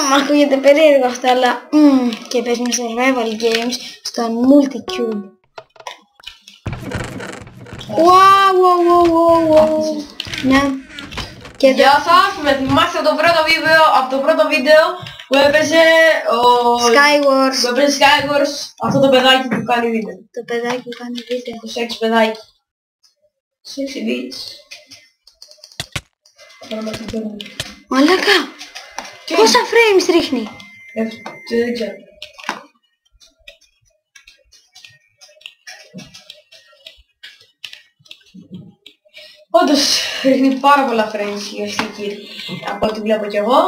Μ' ακούγεται περίεργο αυτό, αλλά και παίζουμε survival games στο multi-cube. Wow. Ναι. Γεια σας, με θυμάστε από το πρώτο βίντεο που έπαιζε Skywars, αυτό το παιδάκι που κάνει βίντεο. Το παιδάκι που κάνει βίντεο. Το σεξ παιδάκι. Sexy bitch. Μαλάκα! Πόσα frames ρίχνει? Δεν ξέρω. Όντως ρίχνει πάρα πολλά frames η αστική, από ό,τι βλέπω κι εγώ.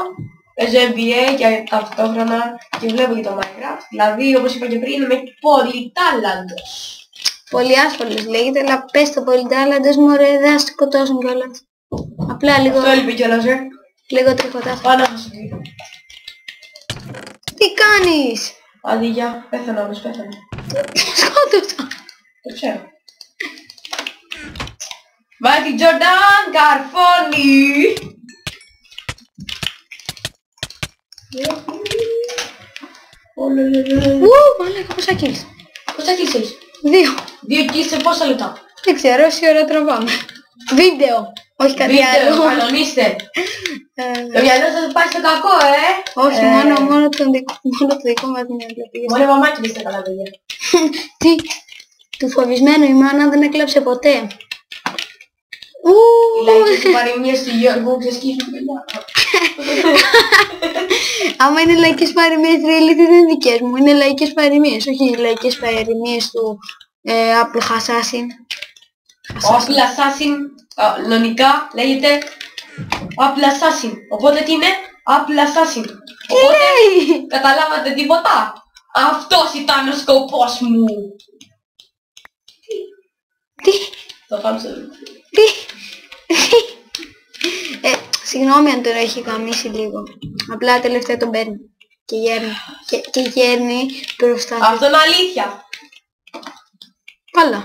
Παίζω NBA και ταυτόχρονα και βλέπω και το Minecraft. Δηλαδή, όπως είπα και πριν, είμαι πολυτάλαντος. Πολύ άσχολος λέγεται, αλλά πες το πολυτάλαντος μωρέ, δεν θα σκοτώσουν κιόλας. Απλά λίγο... Αυτό έλειπε κιόλας, λίγο τριχωτά. Πάνω θα σου πει. Τι κάνεις? Άντε γεια, πέθανα όμως, πέθανα. Σκότωσα. Το ξέρω. Μάικλ Τζόρνταν, καρφώνει! Μαλάκα, πόσα kills? Πόσα kills έχεις? 2 kills σε πόσα λεπτά? Δεν ξέρω, όση ώρα τραβάμε. Βίντεο, όχι κάτι άλλο. Βίντεο, κανονίστε. Το μυαλό σας πάει στο κακό, όχι, μόνο το δικό μας μυαλό. Μόνο η μαμά και καλά παιδιά. Τι, του φοβισμένου η μάνα δεν έκλαψε ποτέ. Οι λαϊκές παροιμίες του Γιώργου ξεσκίζουν παιδιά. Άμα είναι λαϊκές παροιμίες τρελίθι δεν είναι δικές μου, είναι λαϊκές παροιμίες, όχι οι λαϊκές παροιμίες του Apple Assassin. Ο Apple Assassin, κανονικά λέγεται Apple Assassin, οπότε τι είναι? Apple Assassin. Οπότε καταλάβατε τίποτα? Αυτός ήταν ο σκοπός μου. Τι? Το χάμψε. Συγγνώμη αν τον έχει γαμίσει λίγο. Απλά τελευταία τον παίρνει. Και γέρνει μπροστά. Αυτό είναι αλήθεια. Καλά.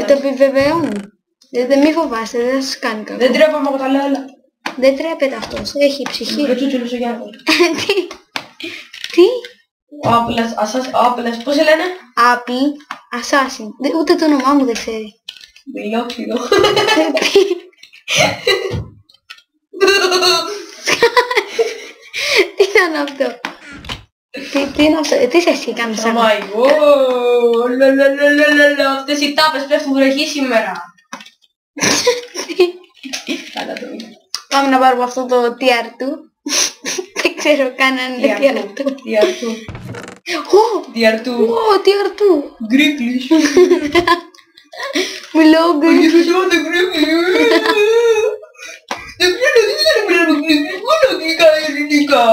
Το επιβεβαιώνω. Μη φοβάστε, δεν θα σας κάνει κακό. Δεν τρέπαμε από τα λέω όλα. Δεν τρέπεται αυτός, έχει ψυχή. Δεν τσούτσουλος ο Γιάννης. Τι? Ο Apples, πώς σε λένε? Apple Assassin. Ούτε το όνομά μου δεν ξέρει. Μιλόξιδο. Τι ήταν αυτό? Τι είναι αυτό? Τι εσύ κάνεις αυτό? Oh my god. Αυτές οι τάπες πέφτουν βροχή σήμερα. Καλά το είδα. Πάμε να πάρουμε αυτό το TR2. Δεν ξέρω καν αν είναι TR2. TR2. Γκρίκλις. Μιλάω γκρίκλις. Δεν ξέρω γκρίκλις, μόνο αγγλικά ελληνικά.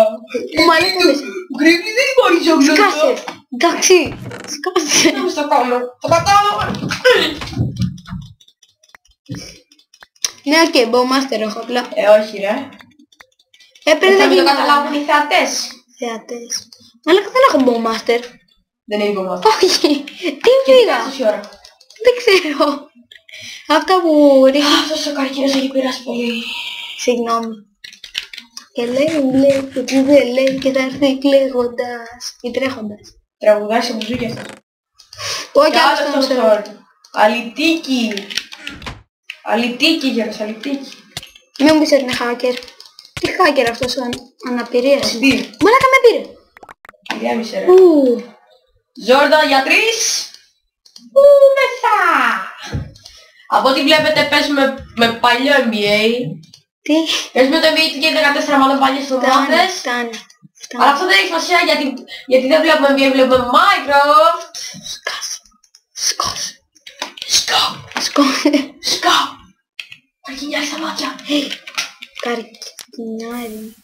Γκρίκλις δεν υπάρχει σε αγγλικά. Σκάσε. Εντάξει. Σκάσε. Δεν το κάνω. Το κατάλαβα. Ναι, οκ, Bowmaster έχω απλά. Όχι ρε. Πρέπει να μην το καταλάβουν οι θεατές. Θεατές. Αλλά δεν έχω Bowmaster. Δεν είναι Bowmaster. Όχι. Τι πήγα. Δεν ξέρω. Αυτά που ρίχνει. Αυτός ο καρκίνος έχει πειράσει πολύ. Συγγνώμη. Και λέει και τι δεν λέει και θα έρθει κλαίγοντας ή τρέχοντας. Τραγουδάει σε μουζούκι αυτός. Όχι άλλος τον σόρ. Αλητίκι. Αλητίκι γέρος, αλητίκι. Μην μου πεις ότι είναι hacker. Τι hacker αυτός ο αναπηρίας. Μαλάκα με πήρε. Διάμισε ρε. Ζόρνταν για 3. Μεθα. Από ό,τι βλέπετε παίζουμε με παλιό NBA. Τι? Παίζουμε το NBA και 14 μάλλον παλιές εβδομάδες. Αλλά αυτό δεν έχει σημασία γιατί δεν βλέπουμε NBA, βλέπουμε Minecraft. Σκά. Καρκινιάρι στα μάτια. Καρκινιάρι.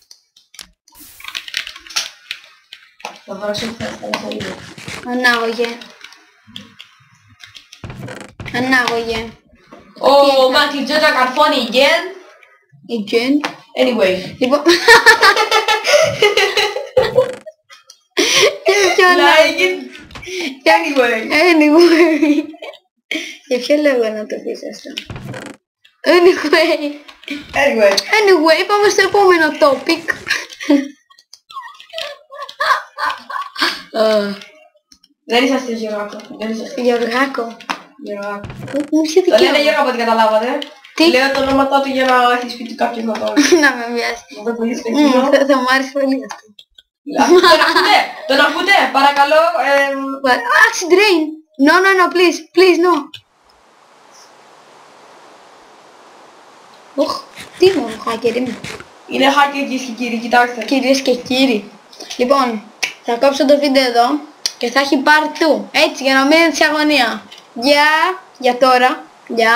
Θα δώσω θα είναι. Ανάγωγε. Ο Μάικλ Τζόρνταν καρφώνει again. Anyway. Λοιπόν. Like it. Anyway. Για ποιο λόγο να το πεις αυτό? Anyway, πάμε στο επόμενο topic. Δεν είσαστε Γιωργάκο. Δεν είσαστε. Γιωργάκο. Γιωργάκο. Μου είσαι Το λένε δικαίωμα. Γιώργο από ό,τι καταλάβατε. Τι? Λέω το όνομα του για να έχει σπίτι κάποιος να το... Να με βιάσει. Να το πουλήσει στο κοινό. Θα μου άρεσε πολύ αυτό. Τον ακούτε, τον ακούτε, παρακαλώ. Acid rain. No, no, no, please, please, no. Οχ, τι είναι ο hacker είμαι. Είναι hacker κυρίες και κύριοι, κοιτάξτε. Κυρίες και κύριοι. Λοιπόν, θα κόψω το βίντεο εδώ και θα έχει part 2. Έτσι, για να μην είναι της αγωνία. Γεια, για τώρα. Γεια.